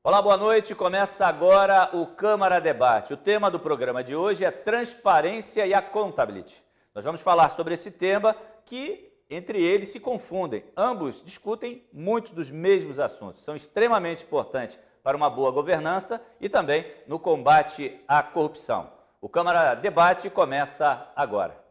Olá, boa noite. Começa agora o Câmara Debate. O tema do programa de hoje é transparência e accountability. Nós vamos falar sobre esse tema que, entre eles, se confundem. Ambos discutem muitos dos mesmos assuntos. São extremamente importantes para uma boa governança e também no combate à corrupção. O Câmara Debate começa agora.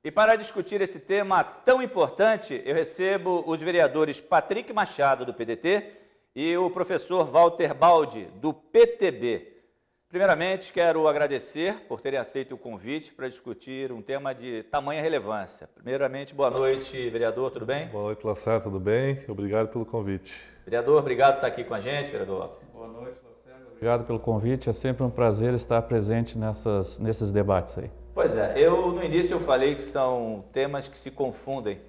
E para discutir esse tema tão importante, eu recebo os vereadores Patrick Machado, do PDT, e o professor Walter Baldi, do PTB. Primeiramente, quero agradecer por terem aceito o convite para discutir um tema de tamanha relevância. Primeiramente, boa noite, vereador, tudo bem? Boa noite, Lacerda, tudo bem? Obrigado pelo convite. Vereador, obrigado por estar aqui com a gente, vereador Walter. Boa noite, Lacerda. Obrigado pelo convite, é sempre um prazer estar presente nesses debates aí. Pois é, no início eu falei que são temas que se confundem,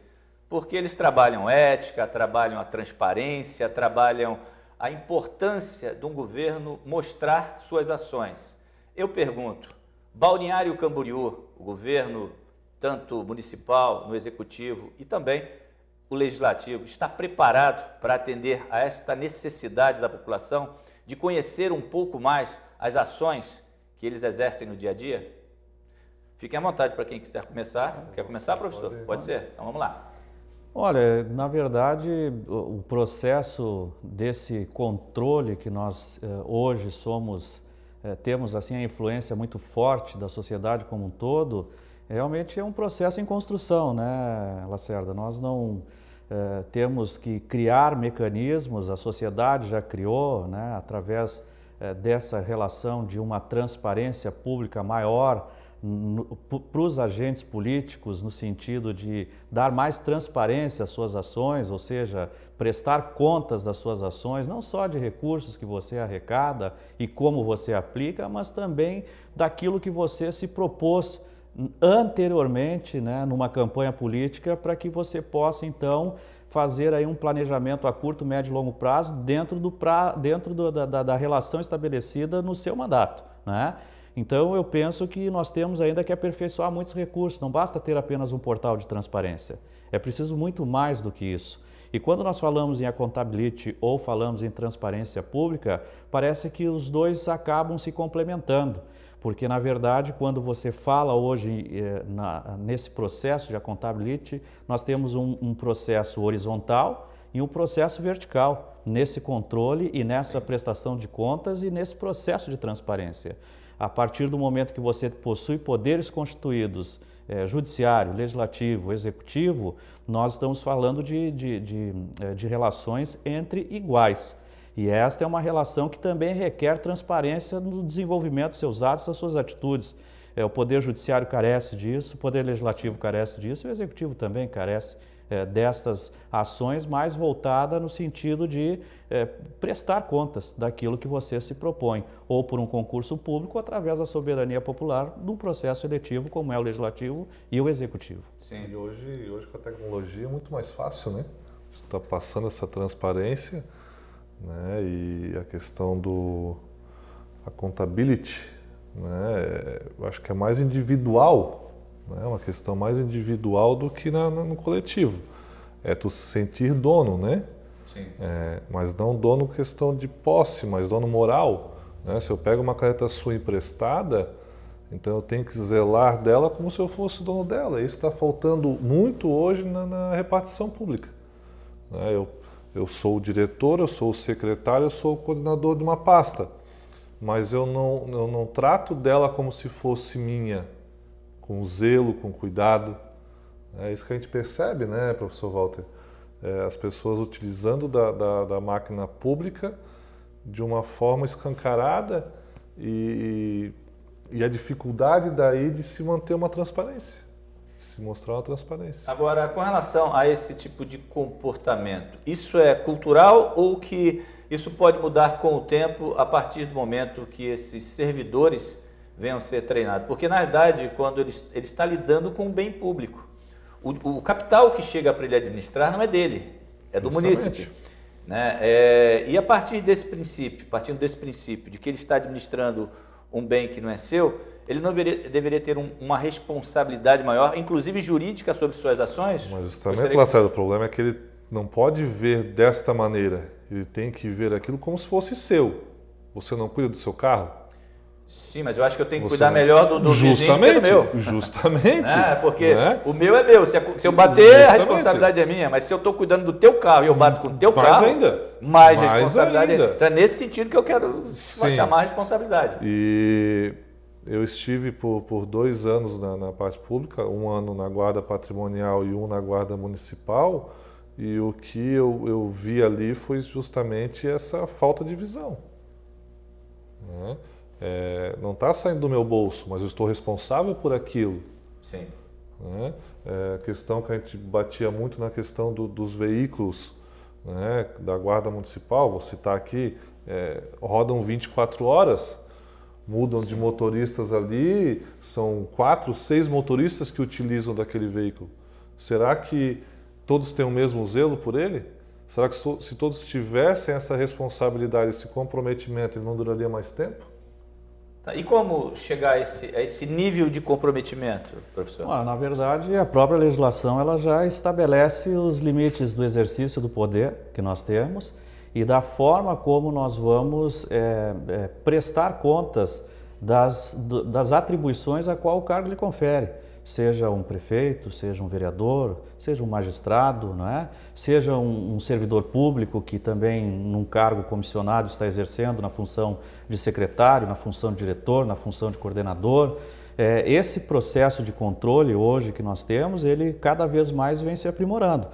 porque eles trabalham ética, trabalham a transparência, trabalham a importância de um governo mostrar suas ações. Eu pergunto, Balneário Camboriú, o governo tanto municipal, no executivo e também o legislativo, está preparado para atender a esta necessidade da população de conhecer um pouco mais as ações que eles exercem no dia a dia? Fiquem à vontade para quem quiser começar. Quer começar, professor? Pode ser? Então vamos lá. Olha, na verdade, o processo desse controle que nós hoje temos assim a influência muito forte da sociedade como um todo, realmente é um processo em construção, né, Lacerda? Nós não temos que criar mecanismos, a sociedade já criou, né, através dessa relação de uma transparência pública maior para os agentes políticos, no sentido de dar mais transparência às suas ações, ou seja, prestar contas das suas ações, não só de recursos que você arrecada e como você aplica, mas também daquilo que você se propôs anteriormente, né, numa campanha política, para que você possa, então, fazer aí um planejamento a curto, médio e longo prazo dentro da relação estabelecida no seu mandato, né? Então, eu penso que nós temos ainda que aperfeiçoar muitos recursos, não basta ter apenas um portal de transparência, é preciso muito mais do que isso. E quando nós falamos em accountability ou falamos em transparência pública, parece que os dois acabam se complementando, porque na verdade, quando você fala hoje nesse processo de accountability, nós temos um processo horizontal e um processo vertical, nesse controle e nessa prestação de contas e nesse processo de transparência. A partir do momento que você possui poderes constituídos, judiciário, legislativo, executivo, nós estamos falando de relações entre iguais. E esta é uma relação que também requer transparência no desenvolvimento dos seus atos, das suas atitudes. O Poder Judiciário carece disso, o Poder Legislativo carece disso, e o Executivo também carece destas ações mais voltada no sentido de prestar contas daquilo que você se propõe, ou por um concurso público, ou através da soberania popular, num processo eletivo como é o Legislativo e o Executivo. Sim, e hoje com a tecnologia é muito mais fácil, né? Você está passando essa transparência, né? E a questão do accountability, né? Eu acho que é mais individual. É uma questão mais individual do que no coletivo. É tu se sentir dono, né? Sim. Mas não dono questão de posse, mas dono moral, né? Se eu pego uma caneta sua emprestada, então eu tenho que zelar dela como se eu fosse dono dela. Isso está faltando muito hoje na repartição pública. Eu sou o diretor, eu sou o secretário, eu sou o coordenador de uma pasta, mas eu não trato dela como se fosse minha, com zelo, com cuidado. É isso que a gente percebe, né, professor Walter? As pessoas utilizando da máquina pública de uma forma escancarada e a dificuldade daí de se manter uma transparência, de se mostrar uma transparência. Agora, com relação a esse tipo de comportamento, isso é cultural ou que isso pode mudar com o tempo a partir do momento que esses servidores venham ser treinados? Porque, na verdade, quando ele está lidando com um bem público, o capital que chega para ele administrar não é dele, é do munícipe. Né? E a partir desse princípio, partindo desse princípio de que ele está administrando um bem que não é seu, ele não deveria ter uma responsabilidade maior, inclusive jurídica, sobre suas ações? Mas justamente, Lacerda, o problema é que ele não pode ver desta maneira. Ele tem que ver aquilo como se fosse seu. Você não cuida do seu carro? Sim, mas eu acho que eu tenho que cuidar melhor do vizinho que do meu. Justamente. Porque o meu é meu. Se eu bater, a responsabilidade é minha. Mas se eu estou cuidando do teu carro e eu bato com o teu carro, mais responsabilidade ainda. Então é nesse sentido que eu quero chamar a responsabilidade. E eu estive por 2 anos na parte pública, 1 ano na Guarda Patrimonial e 1 na Guarda Municipal, e o que eu vi ali foi justamente essa falta de visão. Né? Não está saindo do meu bolso, mas eu estou responsável por aquilo. Sim. Né? A questão que a gente batia muito na questão dos veículos, né, da Guarda Municipal, vou citar aqui, rodam 24 horas, mudam de motoristas ali, são 4, 6 motoristas que utilizam daquele veículo. Será que todos têm o mesmo zelo por ele? Será que se todos tivessem essa responsabilidade, esse comprometimento, ele não duraria mais tempo? E como chegar a esse nível de comprometimento, professor? Na verdade, a própria legislação ela já estabelece os limites do exercício do poder que nós temos e da forma como nós vamos prestar contas das atribuições a qual o cargo lhe confere. Seja um prefeito, seja um vereador, seja um magistrado, não é? Seja um servidor público que também, num cargo comissionado, está exercendo na função de secretário, na função de diretor, na função de coordenador. Esse processo de controle hoje que nós temos, ele cada vez mais vem se aprimorando.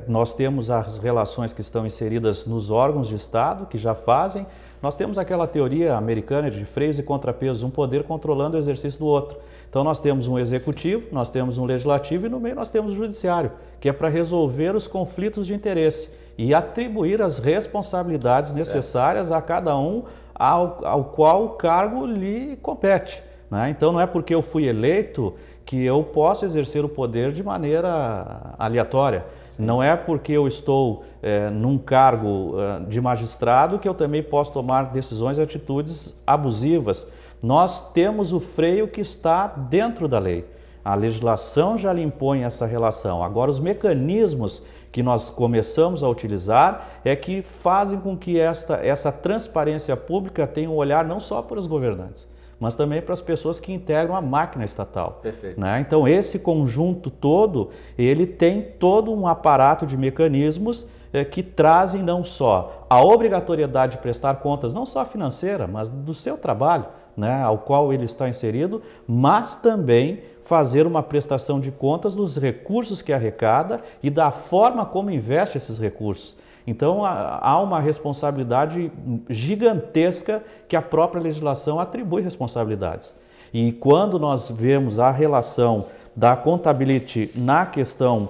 Nós temos as relações que estão inseridas nos órgãos de Estado, que já fazem. Nós temos aquela teoria americana de freios e contrapesos, um poder controlando o exercício do outro. Então nós temos um executivo, nós temos um legislativo e no meio nós temos o judiciário, que é para resolver os conflitos de interesse e atribuir as responsabilidades necessárias a cada um ao qual o cargo lhe compete. Né? Então não é porque eu fui eleito que eu posso exercer o poder de maneira aleatória. Sim. Não é porque eu estou num cargo de magistrado que eu também posso tomar decisões e atitudes abusivas. Nós temos o freio que está dentro da lei. A legislação já lhe impõe essa relação. Agora, os mecanismos que nós começamos a utilizar é que fazem com que essa transparência pública tenha um olhar não só para os governantes, mas também para as pessoas que integram a máquina estatal. Perfeito. Né? Então, esse conjunto todo, ele tem todo um aparato de mecanismos que trazem não só a obrigatoriedade de prestar contas, não só financeira, mas do seu trabalho, né, ao qual ele está inserido, mas também fazer uma prestação de contas dos recursos que arrecada e da forma como investe esses recursos. Então, há uma responsabilidade gigantesca que a própria legislação atribui responsabilidades. E quando nós vemos a relação da contabilidade na questão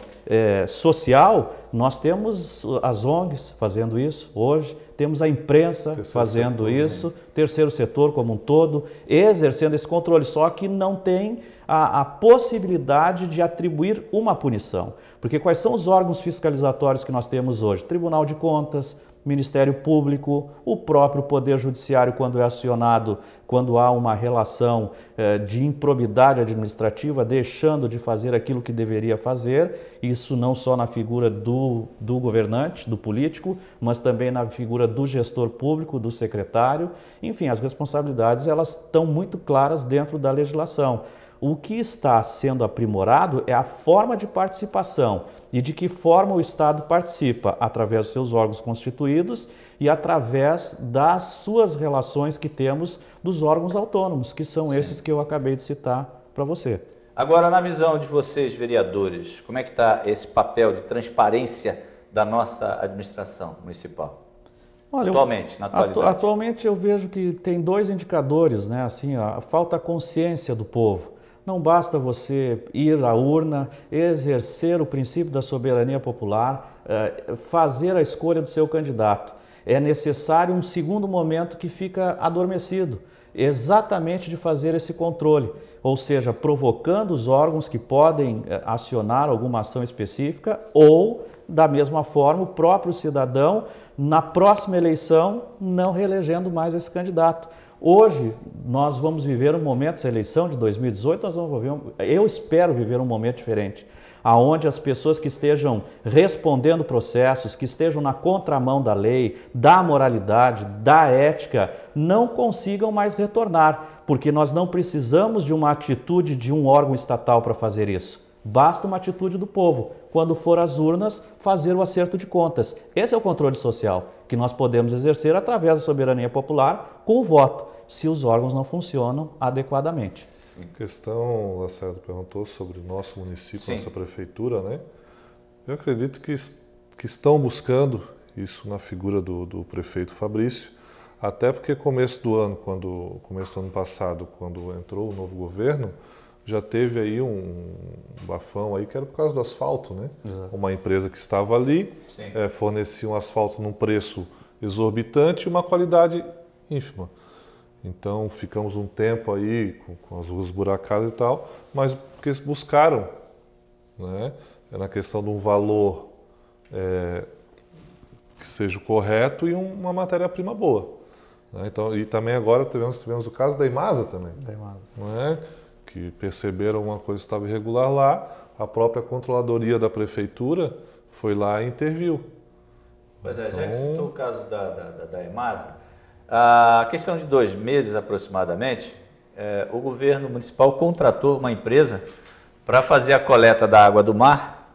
social, nós temos as ONGs fazendo isso hoje, temos a imprensa fazendo isso, terceiro setor como um todo, exercendo esse controle, só que não tem a possibilidade de atribuir uma punição. Porque quais são os órgãos fiscalizatórios que nós temos hoje? Tribunal de Contas, Ministério Público, o próprio Poder Judiciário, quando é acionado, quando há uma relação de improbidade administrativa, deixando de fazer aquilo que deveria fazer, isso não só na figura do governante, do político, mas também na figura do gestor público, do secretário. Enfim, as responsabilidades elas estão muito claras dentro da legislação. O que está sendo aprimorado é a forma de participação e de que forma o Estado participa, através dos seus órgãos constituídos e através das suas relações que temos dos órgãos autônomos, que são esses que eu acabei de citar para você. Agora, na visão de vocês, vereadores, como é que está esse papel de transparência da nossa administração municipal? Olha, atualmente, na atualidade. Atualmente eu vejo que tem 2 indicadores, né? Assim, a falta consciência do povo. Não basta você ir à urna, exercer o princípio da soberania popular, fazer a escolha do seu candidato. É necessário um segundo momento que fica adormecido, exatamente de fazer esse controle, ou seja, provocando os órgãos que podem acionar alguma ação específica ou, da mesma forma, o próprio cidadão, na próxima eleição, não reelegendo mais esse candidato. Hoje, nós vamos viver um momento, essa eleição de 2018, nós vamos viver, eu espero viver um momento diferente, aonde as pessoas que estejam respondendo processos, que estejam na contramão da lei, da moralidade, da ética, não consigam mais retornar, porque nós não precisamos de uma atitude de um órgão estatal para fazer isso. Basta uma atitude do povo, quando for às urnas, fazer o acerto de contas. Esse é o controle social que nós podemos exercer através da soberania popular com o voto, se os órgãos não funcionam adequadamente. A questão, Lacerda perguntou sobre o nosso município, nossa prefeitura, né? Eu acredito que estão buscando isso na figura do prefeito Fabrício, até porque começo do ano passado, quando entrou o novo governo, já teve aí um bafão aí que era por causa do asfalto, né? Exato. Uma empresa que estava ali, fornecia um asfalto num preço exorbitante e uma qualidade ínfima. Então ficamos um tempo aí com as ruas buracadas e tal, mas porque eles buscaram, né? Na questão de um valor que seja o correto e uma matéria-prima boa. Né? Então, e também agora tivemos o caso da Imasa também. Da Imasa. Né? Que perceberam uma coisa que estava irregular lá, a própria controladoria da prefeitura foi lá e interviu. Pois é, já que citou o caso da Imasa, a questão de 2 meses aproximadamente, o governo municipal contratou uma empresa para fazer a coleta da água do mar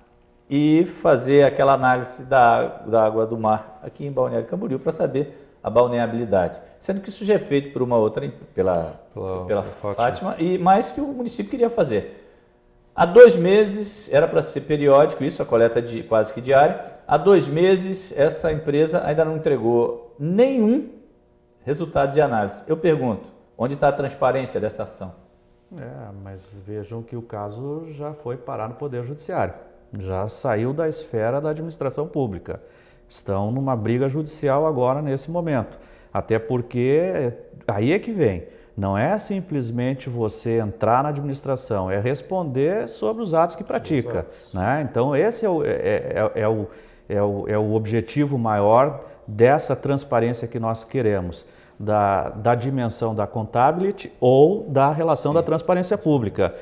e fazer aquela análise da água do mar aqui em Balneário Camboriú para saber a balneabilidade, sendo que isso já é feito por uma outra, pela Fátima, mas que o município queria fazer. Há 2 meses, era para ser periódico isso, a coleta quase que diária, há 2 meses essa empresa ainda não entregou nenhum resultado de análise. Eu pergunto, onde está a transparência dessa ação? Mas vejam que o caso já foi parar no Poder Judiciário, já saiu da esfera da administração pública. Estão numa briga judicial agora, nesse momento. Até porque, aí é que vem, não é simplesmente você entrar na administração, é responder sobre os atos que pratica. Né? Então, esse é o objetivo maior dessa transparência que nós queremos, da dimensão da accountability ou da relação da transparência pública.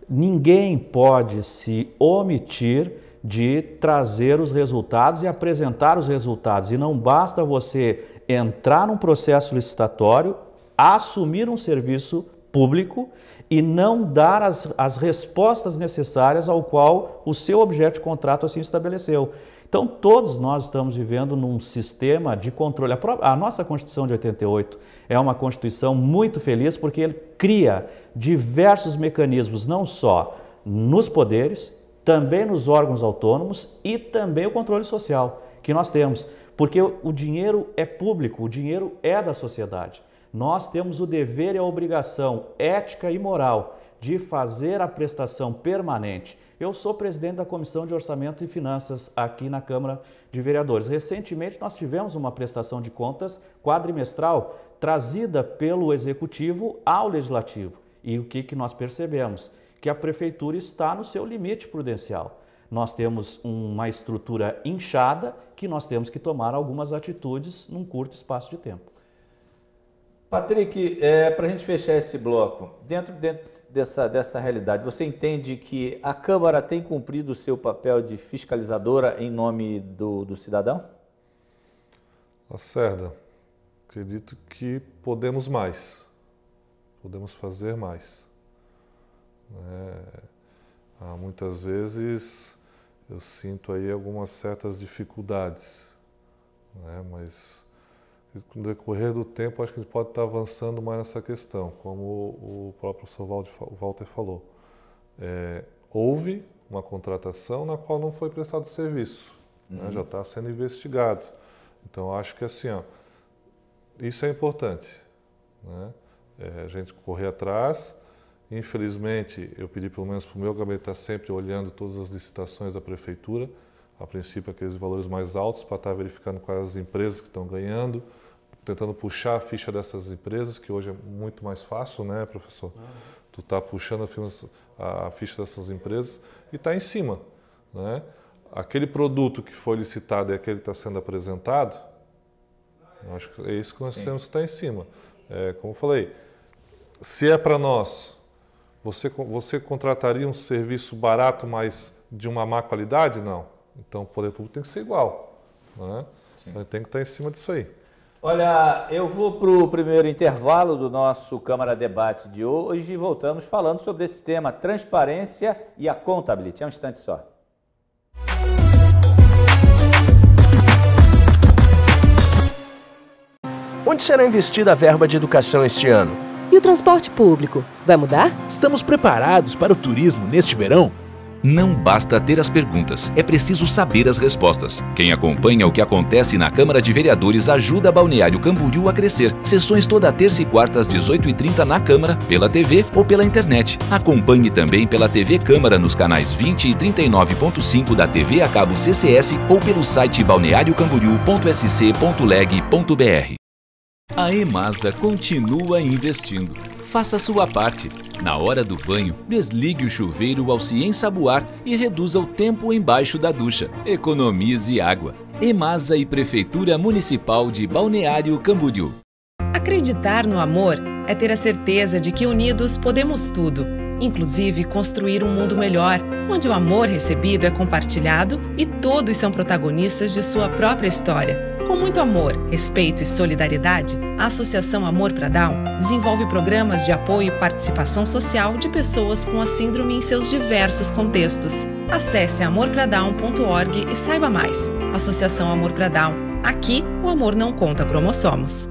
Ninguém pode se omitir de trazer os resultados e apresentar os resultados. E não basta você entrar num processo licitatório, assumir um serviço público e não dar as respostas necessárias ao qual o seu objeto de contrato assim estabeleceu. Então, todos nós estamos vivendo num sistema de controle. A nossa Constituição de 88 é uma Constituição muito feliz porque ele cria diversos mecanismos, não só nos poderes, também nos órgãos autônomos e também o controle social que nós temos. Porque o dinheiro é público, o dinheiro é da sociedade. Nós temos o dever e a obrigação ética e moral de fazer a prestação permanente. Eu sou presidente da Comissão de Orçamento e Finanças aqui na Câmara de Vereadores. Recentemente nós tivemos uma prestação de contas quadrimestral trazida pelo Executivo ao Legislativo. E o que nós percebemos? Que a Prefeitura está no seu limite prudencial. Nós temos uma estrutura inchada que nós temos que tomar algumas atitudes num curto espaço de tempo. Patrick, para a gente fechar esse bloco, dentro dessa realidade, você entende que a Câmara tem cumprido o seu papel de fiscalizadora em nome do cidadão? Lacerda, acredito que podemos mais, podemos fazer mais. Muitas vezes eu sinto aí algumas certas dificuldades, mas no decorrer do tempo acho que a gente pode estar avançando mais nessa questão, como o próprio professor Walter falou. Houve uma contratação na qual não foi prestado serviço, já está sendo investigado. Então acho que assim, isso é importante, a gente correr atrás. Infelizmente, eu pedi pelo menos para o meu gabinete estar sempre olhando todas as licitações da prefeitura, a princípio aqueles valores mais altos, para estar verificando quais as empresas que estão ganhando, tentando puxar a ficha dessas empresas, que hoje é muito mais fácil, né, professor? Tu está puxando a ficha dessas empresas e está em cima, né? Aquele produto que foi licitado e aquele que está sendo apresentado, eu acho que é isso que nós temos que estar em cima. Como eu falei, se é para nós, você contrataria um serviço barato, mas de uma má qualidade? Não. Então o poder público tem que ser igual. Né? Então, tem que estar em cima disso aí. Olha, eu vou para o primeiro intervalo do nosso Câmara Debate de hoje e voltamos falando sobre esse tema, transparência e accountability. É um instante só. Onde será investida a verba de educação este ano? E o transporte público? Vai mudar? Estamos preparados para o turismo neste verão? Não basta ter as perguntas, é preciso saber as respostas. Quem acompanha o que acontece na Câmara de Vereadores ajuda Balneário Camboriú a crescer. Sessões toda terça e quarta às 18h30 na Câmara, pela TV ou pela internet. Acompanhe também pela TV Câmara nos canais 20 e 39.5 da TV a cabo CCS ou pelo site balneariocamboriú.sc.leg.br. A EMASA continua investindo. Faça a sua parte. Na hora do banho, desligue o chuveiro ao se ensaboar e reduza o tempo embaixo da ducha. Economize água. EMASA e Prefeitura Municipal de Balneário Camboriú. Acreditar no amor é ter a certeza de que unidos podemos tudo, inclusive construir um mundo melhor, onde o amor recebido é compartilhado e todos são protagonistas de sua própria história. Com muito amor, respeito e solidariedade, a Associação Amor pra Down desenvolve programas de apoio e participação social de pessoas com a síndrome em seus diversos contextos. Acesse amorpradown.org e saiba mais. Associação Amor pra Down. Aqui, o amor não conta cromossomos.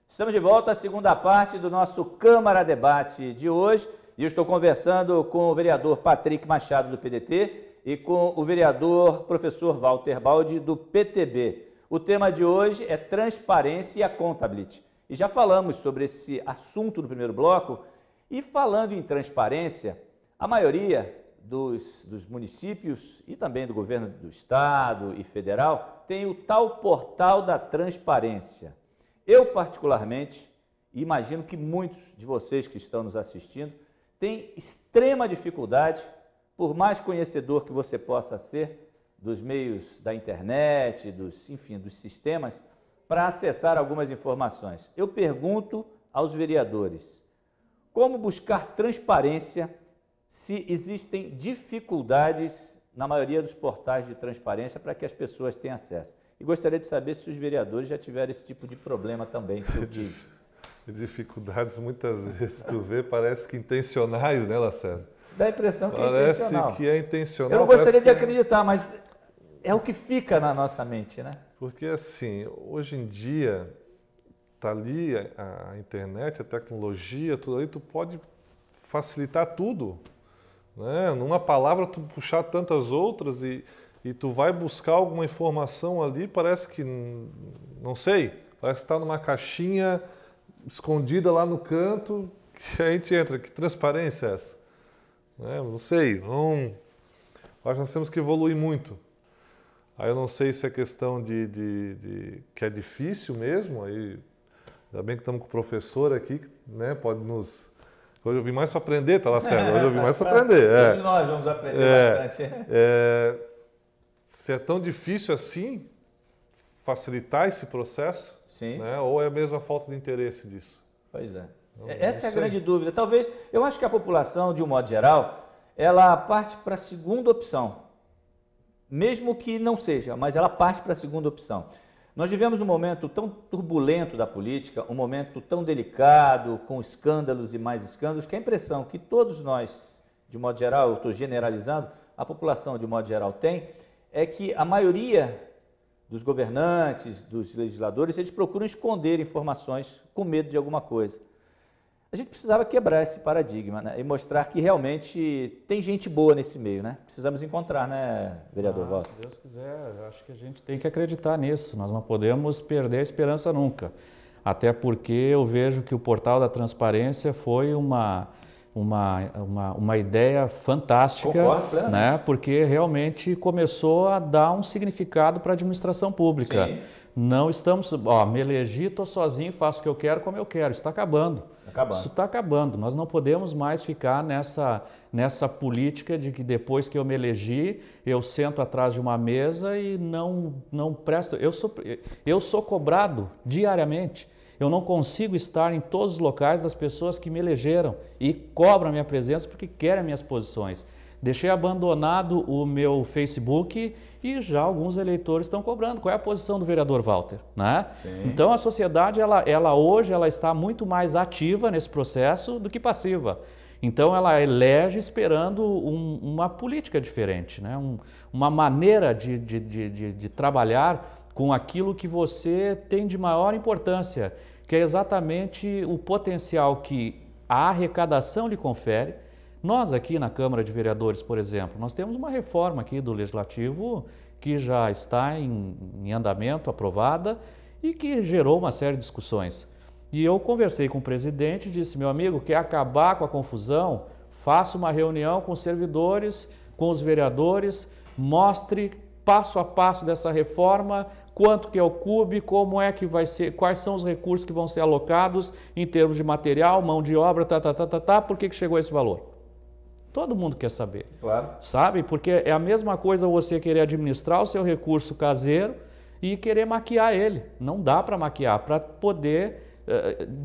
Estamos de volta à segunda parte do nosso Câmara Debate de hoje. E eu estou conversando com o vereador Patrick Machado, do PDT, e com o vereador professor Walter Baldi, do PTB. O tema de hoje é transparência e accountability. E já falamos sobre esse assunto no primeiro bloco. E falando em transparência, a maioria dos municípios e também do governo do estado e federal tem o tal portal da transparência. Eu, particularmente, imagino que muitos de vocês que estão nos assistindo tem extrema dificuldade, por mais conhecedor que você possa ser dos meios da internet, dos sistemas, para acessar algumas informações. Eu pergunto aos vereadores, como buscar transparência se existem dificuldades na maioria dos portais de transparência para que as pessoas tenham acesso? E gostaria de saber se os vereadores já tiveram esse tipo de problema também que eu tive. Dificuldades muitas vezes tu vê, parece que intencionais, né, Lacerda? Dá a impressão que parece é intencional. Parece que é intencional. Eu não gostaria de acreditar, mas é o que fica na nossa mente, né? Porque assim, hoje em dia, tá ali a internet, a tecnologia, tudo aí, tu pode facilitar tudo, né? Numa palavra tu puxar tantas outras e tu vai buscar alguma informação ali, parece que, não sei, parece que está numa caixinha escondida lá no canto, que a gente entra. Que transparência é essa? Não sei, acho que nós temos que evoluir muito. Aí eu não sei se é questão de que é difícil mesmo, aí ainda bem que estamos com o professor aqui, né, pode nos... Hoje eu vim mais para aprender, tá lá certo? Hoje eu vim mais para aprender. Todos nós vamos aprender bastante. Se é tão difícil assim facilitar esse processo, sim, né? Ou é a mesma falta de interesse disso? Pois é. Essa é a grande dúvida. Talvez, eu acho que a população, de um modo geral, ela parte para a segunda opção. Mesmo que não seja, mas ela parte para a segunda opção. Nós vivemos um momento tão turbulento da política, um momento tão delicado, com escândalos e mais escândalos, que a impressão que todos nós, de modo geral, eu estou generalizando, a população, de modo geral, tem, é que a maioria dos governantes, dos legisladores, eles procuram esconder informações com medo de alguma coisa. A gente precisava quebrar esse paradigma, né? E mostrar que realmente tem gente boa nesse meio, né? Precisamos encontrar, né, vereador Walter? Se Deus quiser, acho que a gente tem que acreditar nisso. Nós não podemos perder a esperança nunca. Até porque eu vejo que o portal da transparência foi uma ideia fantástica, né? Porque realmente começou a dar um significado para a administração pública. Sim. Não estamos, me elegi, estou sozinho, faço o que eu quero, como eu quero. Isso está acabando. Isso está acabando. Nós não podemos mais ficar nessa política de que depois que eu me elegi, eu sento atrás de uma mesa e não presto. Eu sou cobrado diariamente. Eu não consigo estar em todos os locais das pessoas que me elegeram e cobram a minha presença porque querem minhas posições. Deixei abandonado o meu Facebook e já alguns eleitores estão cobrando. Qual é a posição do vereador Walter? Né? Então a sociedade, hoje, ela está muito mais ativa nesse processo do que passiva. Então ela elege esperando uma política diferente, né? Uma maneira de trabalhar com aquilo que você tem de maior importância, que é exatamente o potencial que a arrecadação lhe confere. Nós aqui na Câmara de Vereadores, por exemplo, nós temos uma reforma aqui do Legislativo que já está em andamento, aprovada, e que gerou uma série de discussões. E eu conversei com o presidente e disse, meu amigo, quer acabar com a confusão? Faça uma reunião com os servidores, com os vereadores, mostre passo a passo dessa reforma, quanto que é o CUB, como é que vai ser, quais são os recursos que vão ser alocados em termos de material, mão de obra, por que chegou a esse valor? Todo mundo quer saber, claro. Sabe? Porque é a mesma coisa você querer administrar o seu recurso caseiro e querer maquiar ele. Não dá para maquiar, para poder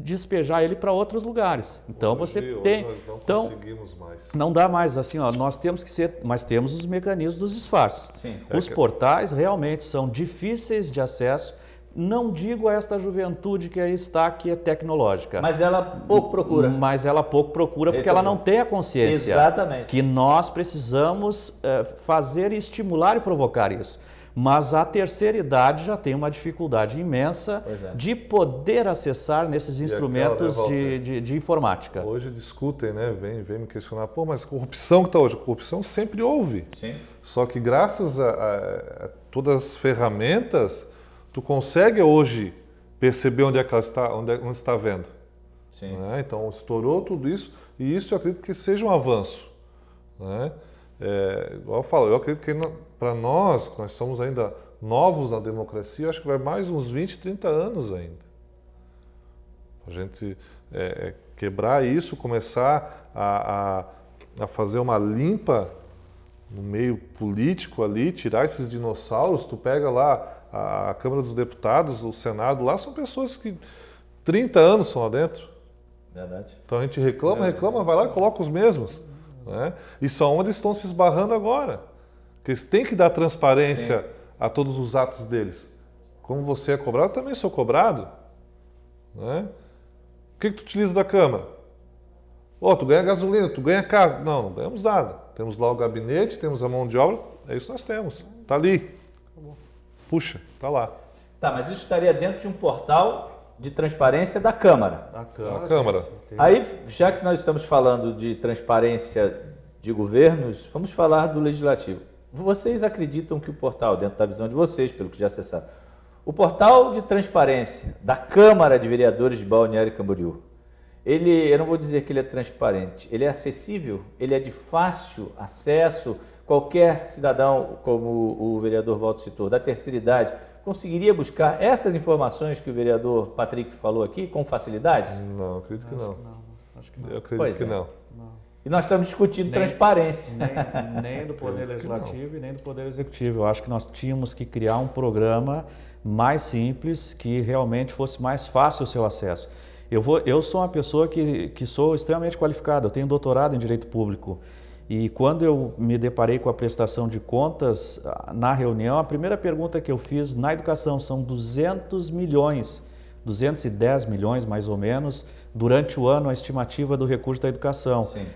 despejar ele para outros lugares. Então hoje nós não conseguimos mais. Não dá mais assim, nós temos que ser, mas temos os mecanismos dos disfarces. Sim. Os portais realmente são difíceis de acesso. Não digo a esta juventude que aí está, que é tecnológica. Mas ela pouco procura. Mas ela pouco procura porque ela não tem a consciência. Exatamente. Que nós precisamos fazer, estimular e provocar isso. Mas a terceira idade já tem uma dificuldade imensa de poder acessar nesses instrumentos de informática. Hoje discutem, né? Vem me questionar, mas corrupção que está hoje? Corrupção sempre houve. Sim. Só que graças a todas as ferramentas, tu consegue hoje perceber onde é que ela está, onde está vendo. Sim. Né? Então estourou tudo isso e isso eu acredito que seja um avanço. Né? Igual eu falo, eu acredito que para nós, que nós somos ainda novos na democracia, acho que vai mais uns 20, 30 anos ainda. A gente quebrar isso, começar a fazer uma limpa no meio político ali, tirar esses dinossauros. Tu pega lá a Câmara dos Deputados, o Senado, lá são pessoas que 30 anos são lá dentro. Verdade. Então a gente reclama, vai lá e coloca os mesmos. Né? E são onde estão se esbarrando agora. Porque eles têm que dar transparência a todos os atos deles. Como você é cobrado, eu também sou cobrado. Né? O que tu utiliza da Câmara? Tu ganha gasolina, tu ganha casa. Não ganhamos nada. Temos lá o gabinete, temos a mão de obra, é isso que nós temos. Está ali. Puxa, está lá. Tá, mas isso estaria dentro de um portal de transparência da Câmara. Da Câmara. Aí, já que nós estamos falando de transparência de governos, vamos falar do Legislativo. Vocês acreditam que o portal, dentro da visão de vocês, pelo que já acessaram, o portal de transparência da Câmara de Vereadores de Balneário Camboriú, eu não vou dizer que ele é transparente, ele é acessível, ele é de fácil acesso, qualquer cidadão, como o vereador Walter citou, da terceira idade, conseguiria buscar essas informações que o vereador Patrick falou aqui com facilidade? Não, acredito que não. Acho que não. Eu acredito que não. E nós estamos discutindo transparência. Nem do Poder Legislativo e nem do Poder Executivo. Eu acho que nós tínhamos que criar um programa mais simples, que realmente fosse mais fácil o seu acesso. Eu sou uma pessoa que sou extremamente qualificada, eu tenho doutorado em Direito Público. E quando eu me deparei com a prestação de contas na reunião, a primeira pergunta que eu fiz na educação são 200 milhões, 210 milhões mais ou menos, durante o ano a estimativa do recurso da educação. Sim.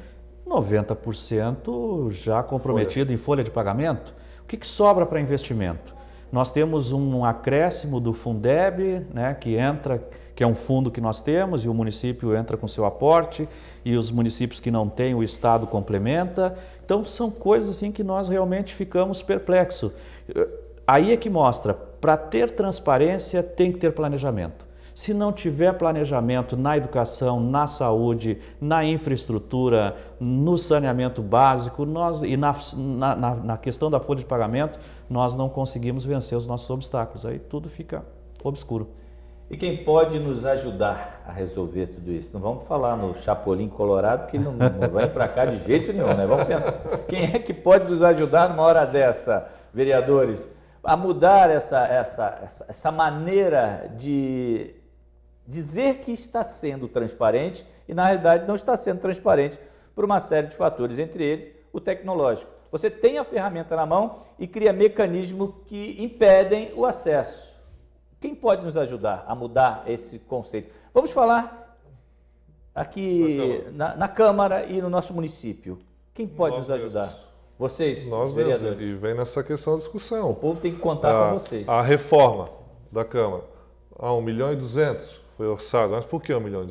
90% já comprometido em folha de pagamento. O que sobra para investimento? Nós temos um acréscimo do Fundeb, né, que é um fundo que nós temos e o município entra com seu aporte e os municípios que não têm, o Estado complementa. Então são coisas assim que nós realmente ficamos perplexos. Aí é que mostra, para ter transparência tem que ter planejamento. Se não tiver planejamento na educação, na saúde, na infraestrutura, no saneamento básico e na questão da folha de pagamento, nós não conseguimos vencer os nossos obstáculos. Aí tudo fica obscuro. E quem pode nos ajudar a resolver tudo isso? Não vamos falar no Chapolin Colorado, que não vai para cá de jeito nenhum, né? Vamos pensar, quem é que pode nos ajudar numa hora dessa, vereadores, a mudar essa maneira de dizer que está sendo transparente e, na realidade, não está sendo transparente por uma série de fatores, entre eles o tecnológico. Você tem a ferramenta na mão e cria mecanismos que impedem o acesso. Quem pode nos ajudar a mudar esse conceito? Vamos falar aqui na Câmara e no nosso município. Quem pode nos ajudar? Vocês, nós vereadores. Mesmos. E vem nessa questão da discussão. O povo tem que contar com vocês. A reforma da Câmara. 1,2 milhão foi orçado. Mas por que 1,2 milhão?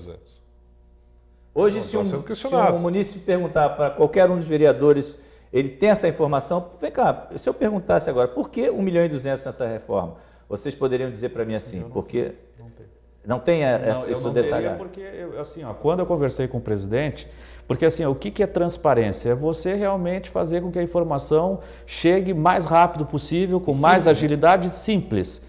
Hoje, se um munícipe perguntar para qualquer um dos vereadores, ele tem essa informação, vem cá, se eu perguntasse agora, por que 1,2 milhão nessa reforma? Vocês poderiam dizer para mim assim, porque não tem isso detalhado? Porque, assim, quando eu conversei com o presidente, porque assim, o que é transparência? É você realmente fazer com que a informação chegue mais rápido possível, com mais agilidade, simples.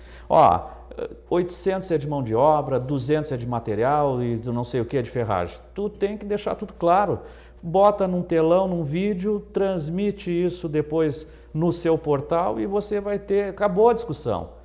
800 é de mão de obra, 200 é de material e não sei o que é de ferragem. Tu tem que deixar tudo claro. Bota num telão, num vídeo, transmite isso depois no seu portal e você vai ter... Acabou a discussão.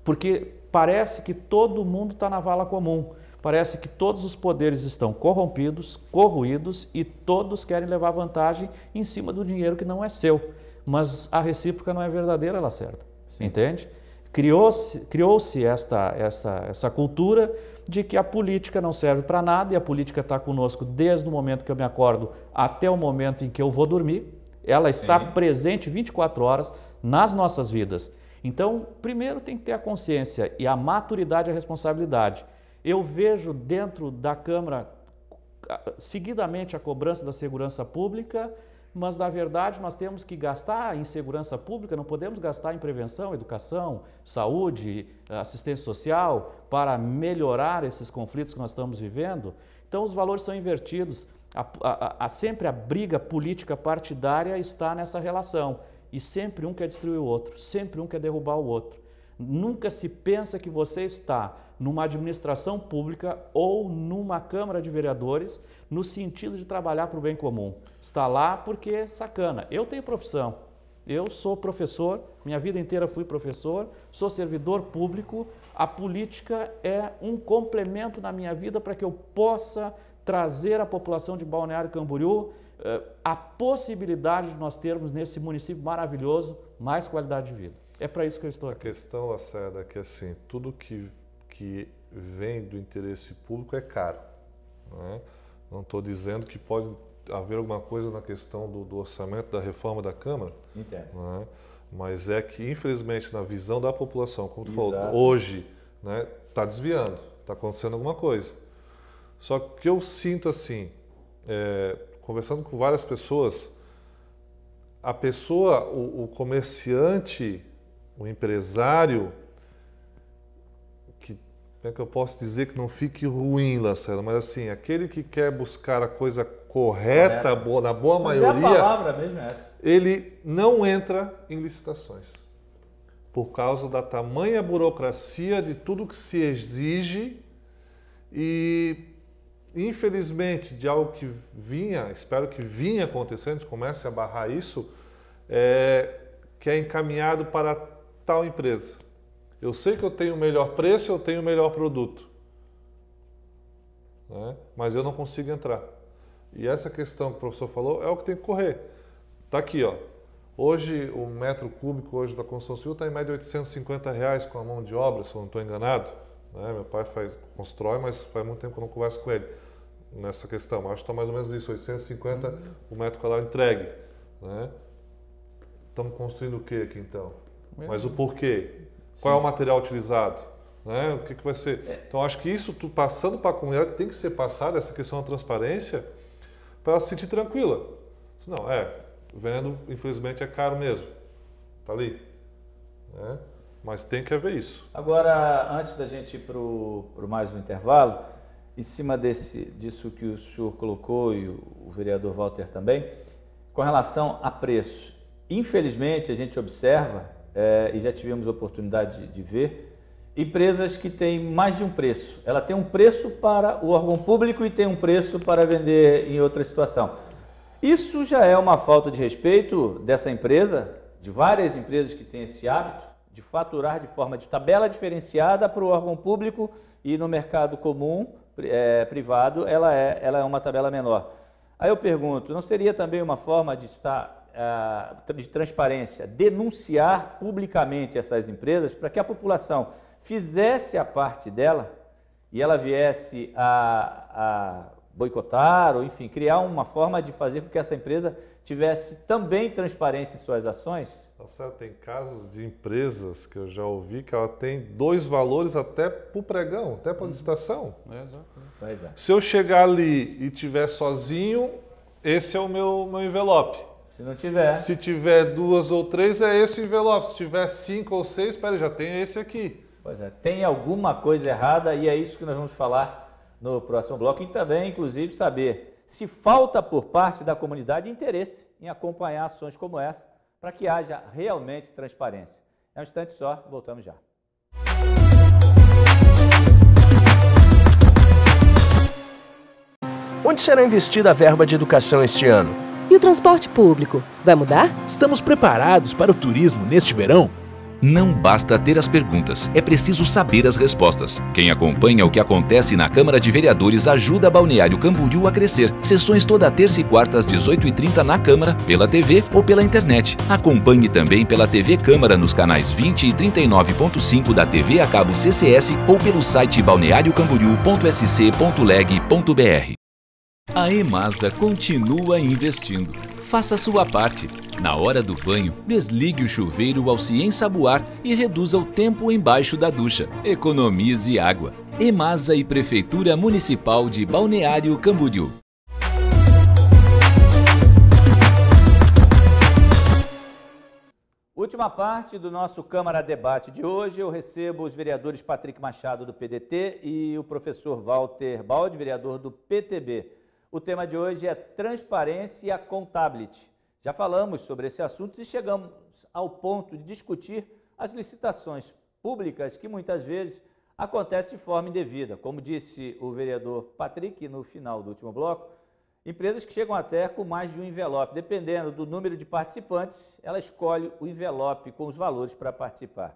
Porque parece que todo mundo está na vala comum. Parece que todos os poderes estão corrompidos, corroídos e todos querem levar vantagem em cima do dinheiro que não é seu. Mas a recíproca não é verdadeira, ela acerta. Sim. Entende? Criou-se essa cultura de que a política não serve para nada e a política está conosco desde o momento que eu me acordo até o momento em que eu vou dormir. Ela está presente 24 horas nas nossas vidas. Então, primeiro tem que ter a consciência e a maturidade e a responsabilidade. Eu vejo dentro da Câmara, seguidamente, a cobrança da segurança pública, mas, na verdade, nós temos que gastar em segurança pública, não podemos gastar em prevenção, educação, saúde, assistência social, para melhorar esses conflitos que nós estamos vivendo. Então, os valores são invertidos. Sempre a briga política partidária está nessa relação. E sempre um quer destruir o outro, sempre um quer derrubar o outro. Nunca se pensa que você está numa administração pública ou numa Câmara de Vereadores no sentido de trabalhar para o bem comum. Está lá porque é sacana. Eu tenho profissão, eu sou professor, minha vida inteira fui professor, sou servidor público, a política é um complemento na minha vida para que eu possa trazer à população de Balneário Camboriú a possibilidade de nós termos nesse município maravilhoso mais qualidade de vida. É para isso que eu estou aqui. A questão, Lacerda, é que assim, tudo que vem do interesse público é caro. Né? Não estou dizendo que pode haver alguma coisa na questão do orçamento da reforma da Câmara. Entendo. Né? Mas é que, infelizmente, na visão da população, como tu falou, hoje, né, está desviando, está acontecendo alguma coisa. Só que eu sinto assim, conversando com várias pessoas, a pessoa, o comerciante, o empresário, como é que eu posso dizer que não fique ruim, Lacerda, mas assim, aquele que quer buscar a coisa correta, na boa maioria, a palavra mesmo é essa. Ele não entra em licitações, por causa da tamanha burocracia de tudo que se exige e, infelizmente, de algo que espero que vinha acontecendo, comece a barrar isso, que é encaminhado para tal empresa. Eu sei que eu tenho o melhor preço, eu tenho o melhor produto, né? Mas eu não consigo entrar. E essa questão que o professor falou é o que tem que correr. Está aqui, ó. Hoje, o metro cúbico hoje da construção civil está em média de R$850 com a mão de obra, se eu não estou enganado. Né? Meu pai constrói, mas faz muito tempo que eu não converso com ele nessa questão. Acho que está mais ou menos isso, 850 o metro quadrado entregue. Né? Estamos construindo o que aqui então? Mas o porquê? Qual é o material utilizado? Né? O que vai ser? Então, acho que isso, passando para a comunidade, tem que ser passado, essa questão da transparência, para ela se sentir tranquila. Senão, vendo, infelizmente, é caro mesmo. Está ali. Né? Mas tem que haver isso. Agora, antes da gente ir para mais um intervalo, em cima disso que o senhor colocou e o vereador Walter também, com relação a preço, infelizmente a gente observa, e já tivemos a oportunidade de ver, empresas que têm mais de um preço. Ela tem um preço para o órgão público e tem um preço para vender em outra situação. Isso já é uma falta de respeito dessa empresa, de várias empresas que têm esse hábito, de faturar de forma de tabela diferenciada para o órgão público e no mercado comum, privado, ela é uma tabela menor. Aí eu pergunto, não seria também uma forma de transparência, denunciar publicamente essas empresas para que a população fizesse a parte dela e ela viesse a boicotar ou, enfim, criar uma forma de fazer com que essa empresa tivesse também transparência em suas ações? Tem casos de empresas que eu já ouvi que ela tem 2 valores até para o pregão, até para a licitação. Pois é. Se eu chegar ali e tiver sozinho, esse é o meu envelope. Se não tiver. Se tiver 2 ou 3, é esse o envelope. Se tiver 5 ou 6, espera, já tem esse aqui. Pois é, tem alguma coisa errada e é isso que nós vamos falar no próximo bloco e também, inclusive, saber se falta por parte da comunidade interesse em acompanhar ações como essa para que haja realmente transparência. É um instante só, voltamos já. Onde será investida a verba de educação este ano? E o transporte público? Vai mudar? Estamos preparados para o turismo neste verão? Não basta ter as perguntas, é preciso saber as respostas. Quem acompanha o que acontece na Câmara de Vereadores ajuda Balneário Camboriú a crescer. Sessões toda terça e quarta às 18h30 na Câmara, pela TV ou pela internet. Acompanhe também pela TV Câmara nos canais 20 e 39.5 da TV a cabo CCS ou pelo site balneariocamboriú.sc.leg.br. A EMASA continua investindo. Faça a sua parte. Na hora do banho, desligue o chuveiro ao se ensaboar e reduza o tempo embaixo da ducha. Economize água. EMASA e Prefeitura Municipal de Balneário Camboriú. Última parte do nosso Câmara Debate de hoje, eu recebo os vereadores Patrick Machado, do PDT, e o professor Walter Baldi, vereador do PTB. O tema de hoje é transparência e accountability. Já falamos sobre esse assunto e chegamos ao ponto de discutir as licitações públicas que muitas vezes acontecem de forma indevida. Como disse o vereador Patrick no final do último bloco, empresas que chegam até com mais de um envelope. Dependendo do número de participantes, ela escolhe o envelope com os valores para participar.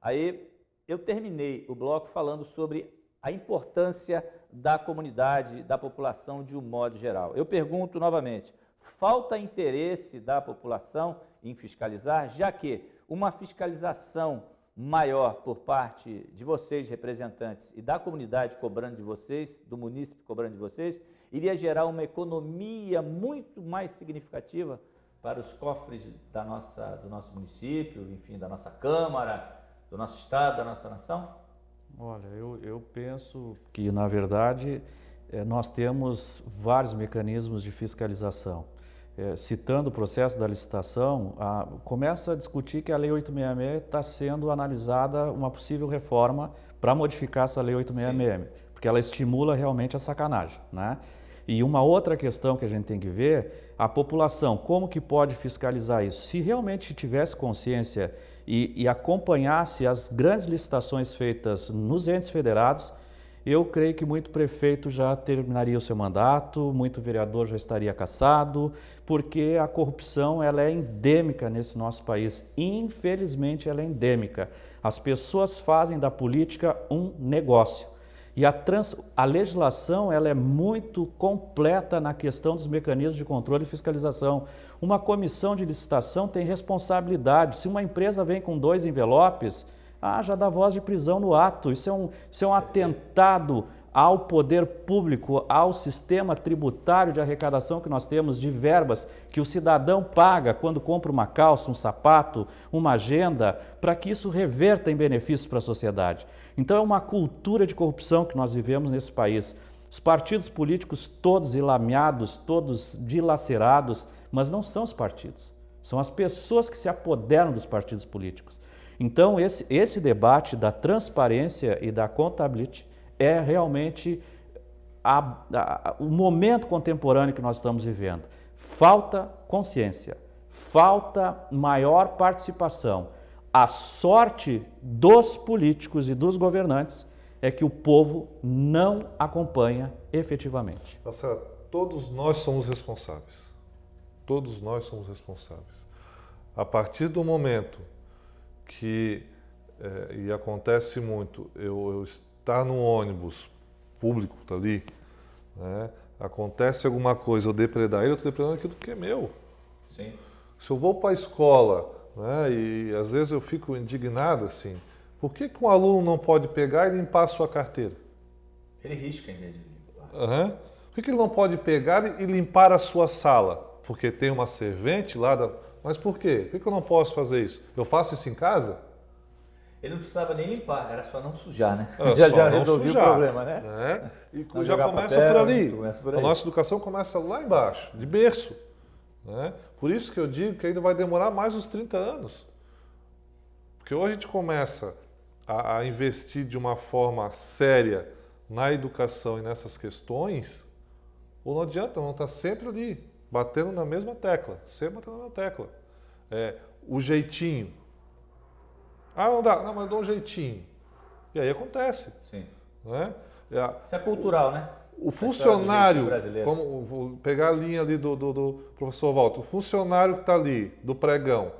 Aí eu terminei o bloco falando sobre a importância da comunidade, da população de um modo geral. Eu pergunto novamente, falta interesse da população em fiscalizar, já que uma fiscalização maior por parte de vocês, representantes, e da comunidade cobrando de vocês, do munícipe cobrando de vocês, iria gerar uma economia muito mais significativa para os cofres do nosso município, enfim, da nossa Câmara, do nosso Estado, da nossa nação? Olha, eu penso que, na verdade, nós temos vários mecanismos de fiscalização. Citando o processo da licitação, começa a discutir que a Lei 866 está sendo analisada uma possível reforma para modificar essa Lei 866, Sim. Porque ela estimula realmente a sacanagem, né? E uma outra questão que a gente tem que ver, a população, como que pode fiscalizar isso? Se realmente tivesse consciência e acompanhasse as grandes licitações feitas nos entes federados, eu creio que muito prefeito já terminaria o seu mandato, muito vereador já estaria cassado, porque a corrupção ela é endêmica nesse nosso país. Infelizmente, ela é endêmica. As pessoas fazem da política um negócio. E a legislação ela é muito completa na questão dos mecanismos de controle e fiscalização. Uma comissão de licitação tem responsabilidade. Se uma empresa vem com 2 envelopes, já dá voz de prisão no ato. Isso é um atentado ao poder público, ao sistema tributário de arrecadação que nós temos de verbas que o cidadão paga quando compra uma calça, um sapato, uma agenda, para que isso reverta em benefícios para a sociedade. Então é uma cultura de corrupção que nós vivemos nesse país. Os partidos políticos todos ilameados, todos dilacerados, mas não são os partidos, são as pessoas que se apoderam dos partidos políticos. Então esse debate da transparência e da accountability é realmente o momento contemporâneo que nós estamos vivendo. Falta consciência, falta maior participação. A sorte dos políticos e dos governantes é que o povo não acompanha efetivamente. Marcelo, todos nós somos responsáveis. Todos nós somos responsáveis. A partir do momento que, e acontece muito, eu estar num ônibus público, tá ali, né, acontece alguma coisa, eu depredar ele, eu estou depredando aquilo que é meu. Sim. Se eu vou para a escola, né, e às vezes eu fico indignado assim, por que um aluno não pode pegar e limpar a sua carteira? Ele risca em vez de limpar. Por que ele não pode pegar e limpar a sua sala? Porque tem uma servente lá da... Mas por quê? Por que eu não posso fazer isso? Eu faço isso em casa? Ele não precisava nem limpar, era só não sujar, né? Já resolveu o problema, né? E Não já começa papel, por ali. começa por aí. A nossa educação começa lá embaixo, de berço. Né? Por isso que eu digo que ainda vai demorar mais uns 30 anos. Porque hoje a gente começa a investir de uma forma séria na educação e nessas questões, ou não adianta, não está sempre ali, batendo na mesma tecla, sempre batendo na mesma tecla. O jeitinho. Ah, não dá, não, mas eu dou um jeitinho. E aí acontece. Sim. Né? Isso é cultural, né? O funcionário, brasileiro. como vou pegar a linha ali do professor Walter, o funcionário que está ali, do pregão,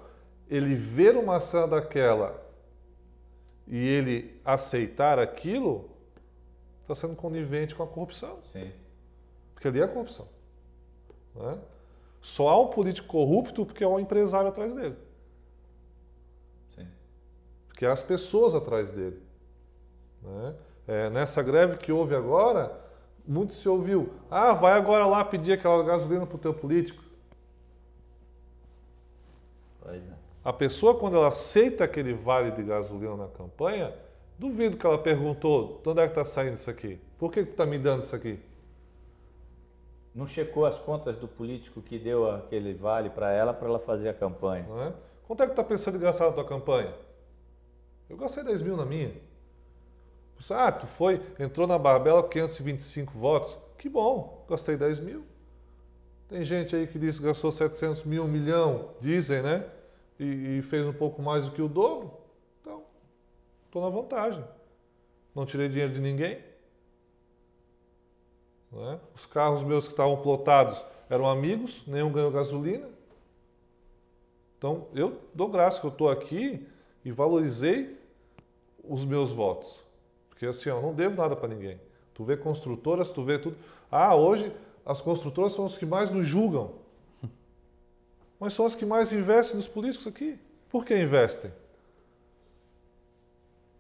ele ver uma cena daquela e ele aceitar aquilo, está sendo conivente com a corrupção. Sim. Porque ali é corrupção. Né? Só há um político corrupto porque há um empresário atrás dele. Sim. Porque há as pessoas atrás dele. Né? Nessa greve que houve agora, muito se ouviu, vai agora lá pedir aquela gasolina para o teu político. Pois é. A pessoa, quando ela aceita aquele vale de gasolina na campanha, duvido que ela perguntou, de onde é que está saindo isso aqui? Por que está me dando isso aqui? Não checou as contas do político que deu aquele vale para ela fazer a campanha. Não é? Quanto é que tu está pensando em gastar na tua campanha? Eu gastei 10 mil na minha. Tu entrou na Barbela com 525 votos. Que bom, gastei 10 mil. Tem gente aí que diz que gastou 700 mil, 1 milhão, dizem, né? E fez um pouco mais do que o dobro. Então, estou na vantagem. Não tirei dinheiro de ninguém. Não é? Os carros meus que estavam plotados eram amigos, nenhum ganhou gasolina. Então, eu dou graça que eu estou aqui e valorizei os meus votos. Porque assim, eu não devo nada para ninguém. Tu vê construtoras, tu vê tudo. Hoje as construtoras são os que mais nos julgam. Mas são as que mais investem nos políticos aqui. Por que investem?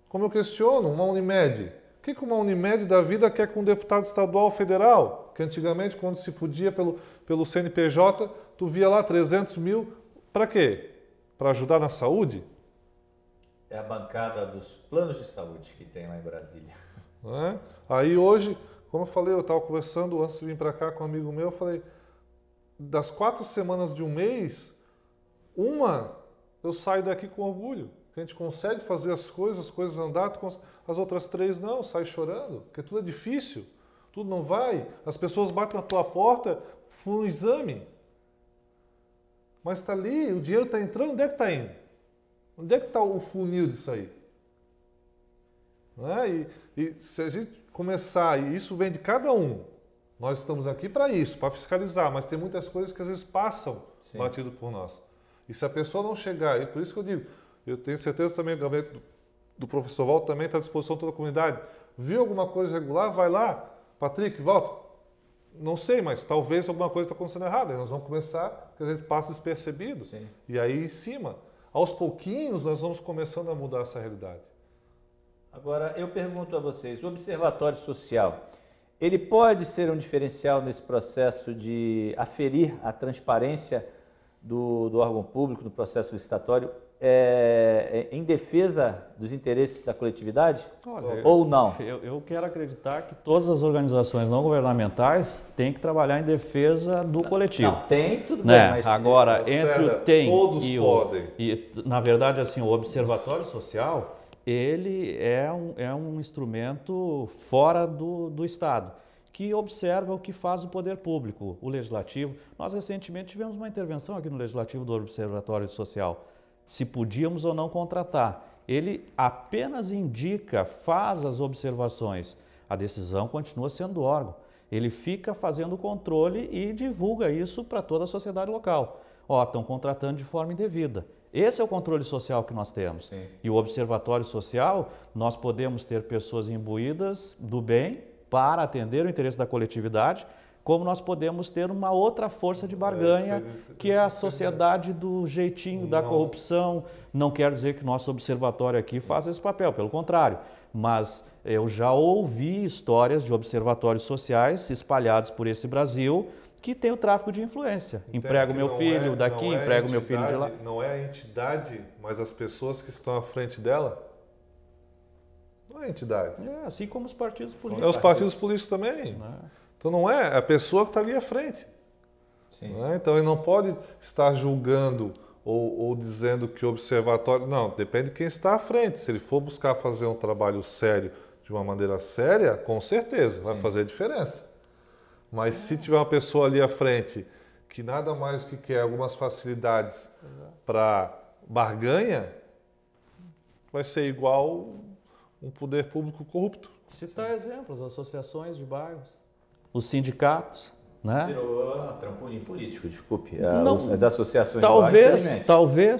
Como eu questiono, uma Unimed. O que uma Unimed da vida quer com um deputado estadual ou federal? Que antigamente, quando se podia pelo CNPJ, tu via lá 300 mil. Para quê? Para ajudar na saúde? É a bancada dos planos de saúde que tem lá em Brasília. Aí hoje, como eu falei, eu estava conversando antes de vir para cá com um amigo meu, eu falei, das 4 semanas de um mês, eu saio daqui com orgulho, que a gente consegue fazer as coisas andar, as outras 3 não, sai chorando, porque tudo é difícil, tudo não vai, as pessoas batem na tua porta por um exame, mas está ali, o dinheiro está entrando, onde é que está indo? Onde é que está o funil disso aí? E se a gente começar, e isso vem de cada um, nós estamos aqui para isso, para fiscalizar, mas tem muitas coisas que às vezes passam batido por nós. E se a pessoa não chegar, e por isso que eu digo, eu tenho certeza também que o gabinete do professor Walter também está à disposição de toda a comunidade. Viu alguma coisa irregular? Vai lá. Patrick, Walter, não sei, mas talvez alguma coisa está acontecendo errada. Aí nós vamos começar, que a gente passa despercebido. Sim. E aí em cima, aos pouquinhos, nós vamos começando a mudar essa realidade. Agora, eu pergunto a vocês, o Observatório Social, ele pode ser um diferencial nesse processo de aferir a transparência do órgão público no processo licitatório em defesa dos interesses da coletividade? Olha, ou não? Eu quero acreditar que todas as organizações não governamentais têm que trabalhar em defesa do coletivo. Não, tem, tudo né? bem, mas... Agora, entre o tem todos e podem. na verdade, assim, o Observatório Social, ele é um instrumento fora do Estado, que observa o que faz o poder público, o legislativo. Nós recentemente tivemos uma intervenção aqui no legislativo do Observatório Social. se podíamos ou não contratar. Ele apenas indica, faz as observações. A decisão continua sendo do órgão. Ele fica fazendo o controle e divulga isso para toda a sociedade local. Ó, estão contratando de forma indevida. Esse é o controle social que nós temos. Sim. E o observatório social, nós podemos ter pessoas imbuídas do bem para atender o interesse da coletividade, como nós podemos ter uma outra força de barganha, que é a sociedade do jeitinho, da corrupção. Não quero dizer que o nosso observatório aqui faz esse papel, pelo contrário. Mas eu já ouvi histórias de observatórios sociais espalhados por esse Brasil que tem o tráfico de influência. Emprego meu filho daqui, emprego meu filho de lá. Não é a entidade, mas as pessoas que estão à frente dela? Não é a entidade. É, assim como os partidos políticos. É os partidos políticos também. Então não é a pessoa que está ali à frente. Sim. Então ele não pode estar julgando ou dizendo que o observatório... Não, depende de quem está à frente. Se ele for buscar fazer um trabalho sério de uma maneira séria, com certeza vai fazer a diferença. Mas se tiver uma pessoa ali à frente que nada mais do que quer algumas facilidades para barganha, vai ser igual um poder público corrupto. Citar exemplos, associações de bairros, os sindicatos, né? Virou trampolim político, desculpe. Não, as associações de bairro,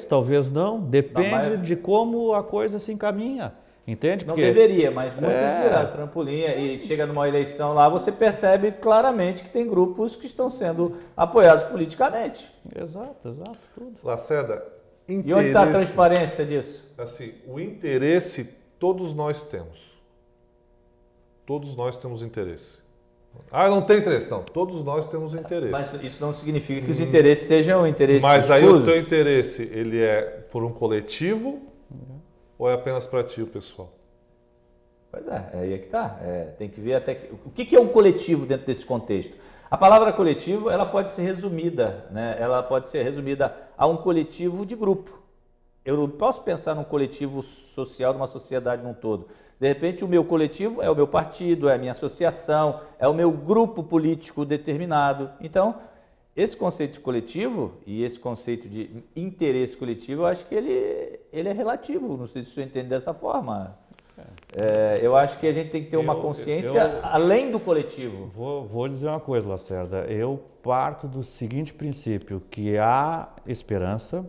talvez não. Depende de como a coisa se encaminha. Entende? Não deveria, mas muitos viraram trampolim e chega numa eleição lá, você percebe claramente que tem grupos que estão sendo apoiados politicamente. Exato, tudo. Lacerda, e onde está a transparência disso? Assim, o interesse todos nós temos. Todos nós temos interesse. Ah, não tem interesse. Não, todos nós temos interesse. Mas isso não significa que os interesses sejam interesses Mas aí escusos. o teu interesse, ele é por um coletivo ou é apenas para ti, o pessoal? Pois é aí é que está. Tem que ver até o que é um coletivo dentro desse contexto. A palavra coletivo, ela pode ser resumida, né? Ela pode ser resumida a um coletivo de grupo. Eu não posso pensar num coletivo social de uma sociedade num todo. De repente, o meu coletivo é o meu partido, é a minha associação, é o meu grupo político determinado. Então, esse conceito de coletivo e esse conceito de interesse coletivo, eu acho que ele é relativo, não sei se o senhor entende dessa forma. Eu acho que a gente tem que ter uma consciência além do coletivo. Vou dizer uma coisa, Lacerda. Eu parto do seguinte princípio, que há esperança,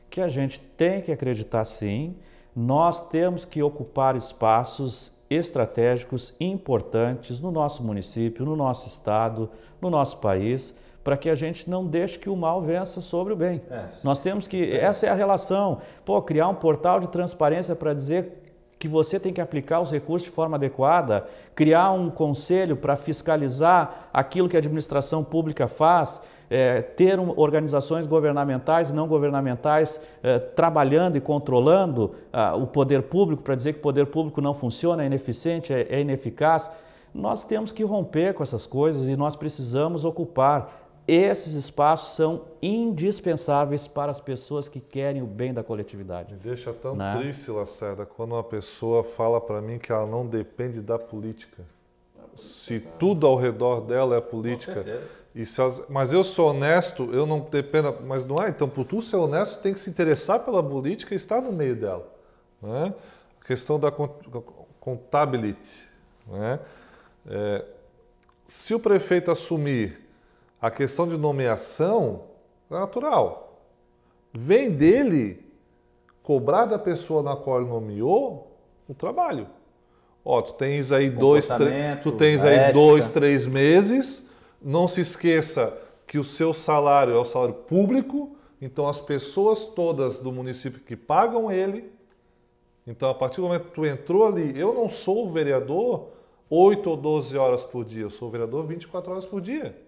que a gente tem que acreditar sim, nós temos que ocupar espaços estratégicos importantes no nosso município, no nosso estado, no nosso país, para que a gente não deixe que o mal vença sobre o bem. Nós temos que, essa é a relação, criar um portal de transparência para dizer que você tem que aplicar os recursos de forma adequada, criar um conselho para fiscalizar aquilo que a administração pública faz, ter organizações governamentais e não governamentais trabalhando e controlando o poder público para dizer que o poder público não funciona, é ineficiente, é ineficaz. Nós temos que romper com essas coisas e nós precisamos ocupar. Esses espaços são indispensáveis para as pessoas que querem o bem da coletividade. Me deixa tão triste, Lacerda, quando uma pessoa fala para mim que ela não depende da política. Se tudo ao redor dela é política. Mas eu sou honesto, eu não dependo. Mas não é? Então, por tu ser honesto, tem que se interessar pela política e estar no meio dela. Não é? A questão da contabilidade. Não é? Se o prefeito assumir a questão de nomeação, é natural. Vem dele cobrar da pessoa na qual ele nomeou o trabalho. Tu tens aí 2, 3 meses. Não se esqueça que o seu salário é o salário público. Então, as pessoas todas do município que pagam ele. Então, a partir do momento que tu entrou ali, eu não sou o vereador 8 ou 12 horas por dia. Eu sou o vereador 24 horas por dia.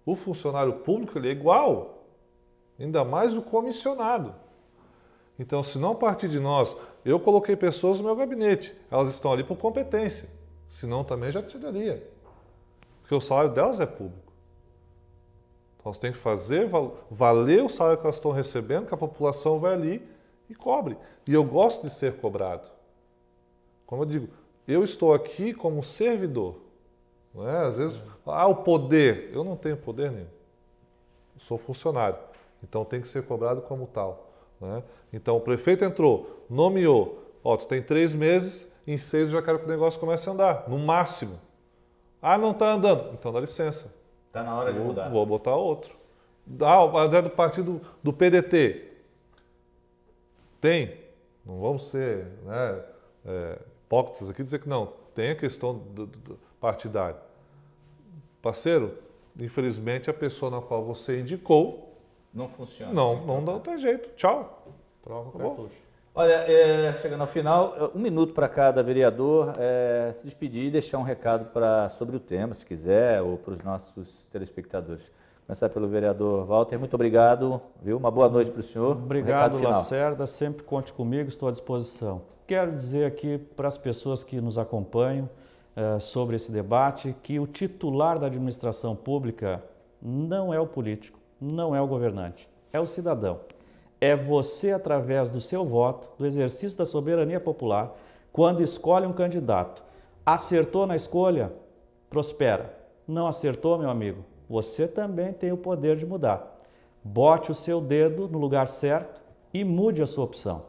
O funcionário público ele é igual, ainda mais o comissionado. Então, se não partir de nós, eu coloquei pessoas no meu gabinete, elas estão ali por competência, senão também já tiraria, porque o salário delas é público. Então, elas têm que fazer valer o salário que elas estão recebendo, que a população vai ali e cobre. E eu gosto de ser cobrado. Como eu digo, eu estou aqui como servidor. Não é? Às vezes, o poder. Eu não tenho poder nenhum. Eu sou funcionário. Então tem que ser cobrado como tal, né? Então o prefeito entrou, nomeou, ó, tu tem 3 meses, em 6 eu já quero que o negócio comece a andar, no máximo. Ah, não está andando, então dá licença. Está na hora de mudar. Vou botar outro. Ah, é do partido do PDT. Tem, não vamos ser, né, hipócritas aqui, dizer que não, tem a questão do partidário. Parceiro, infelizmente a pessoa na qual você indicou não funciona. Não tem jeito. Tchau. Troca o cartucho. Olha, chegando ao final, 1 minuto para cada vereador se despedir e deixar um recado sobre o tema, se quiser, ou para os nossos telespectadores. Começar pelo vereador Walter. Muito obrigado, viu? Uma boa noite para o senhor. Obrigado, Lacerda. Sempre conte comigo, estou à disposição. Quero dizer aqui para as pessoas que nos acompanham sobre esse debate que o titular da administração pública não é o político, não é o governante, é o cidadão. É você, através do seu voto, do exercício da soberania popular, quando escolhe um candidato. Acertou na escolha? Prospera. Não acertou, meu amigo? Você também tem o poder de mudar. Bote o seu dedo no lugar certo e mude a sua opção.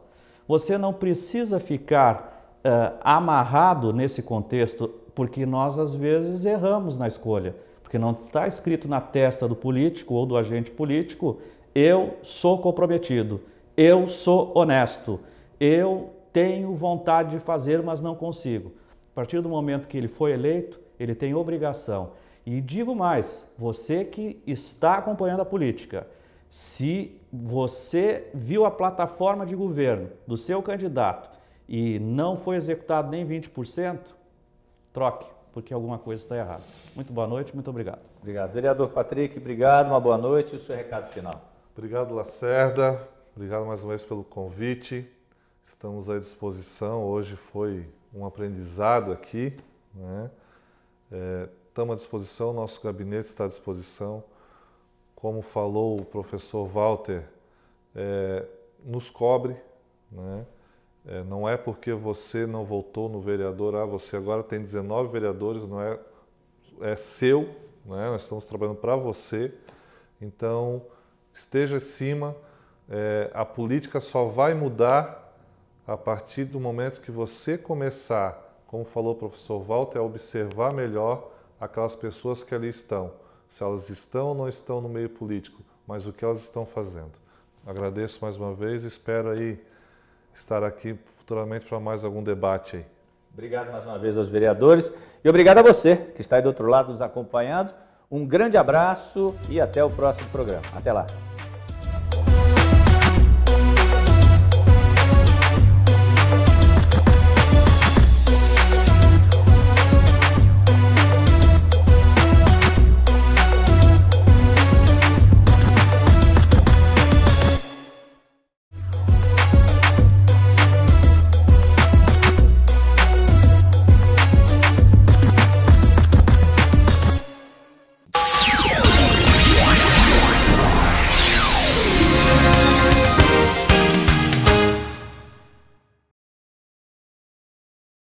Você não precisa ficar amarrado nesse contexto, porque nós às vezes erramos na escolha, porque não está escrito na testa do político ou do agente político: eu sou comprometido, eu sou honesto, eu tenho vontade de fazer, mas não consigo. A partir do momento que ele foi eleito, ele tem obrigação. E digo mais, você que está acompanhando a política, se você viu a plataforma de governo do seu candidato e não foi executado nem 20%, troque, porque alguma coisa está errada. Muito boa noite, muito obrigado. Obrigado. Vereador Patrick, obrigado, uma boa noite e o seu recado final. Obrigado, Lacerda. Obrigado mais uma vez pelo convite. Estamos à disposição. Hoje foi um aprendizado aqui, né? Estamos à disposição, nosso gabinete está à disposição. Como falou o professor Walter, nos cobre, né? Não é porque você não votou no vereador, você agora tem 19 vereadores, não é seu, né? Nós estamos trabalhando para você. Então, esteja acima, a política só vai mudar a partir do momento que você começar, como falou o professor Walter, a observar melhor aquelas pessoas que ali estão, se elas estão ou não estão no meio político, mas o que elas estão fazendo. Agradeço mais uma vez e espero aí estar aqui futuramente para mais algum debate aí. Obrigado mais uma vez aos vereadores e obrigado a você que está aí do outro lado nos acompanhando. Um grande abraço e até o próximo programa. Até lá.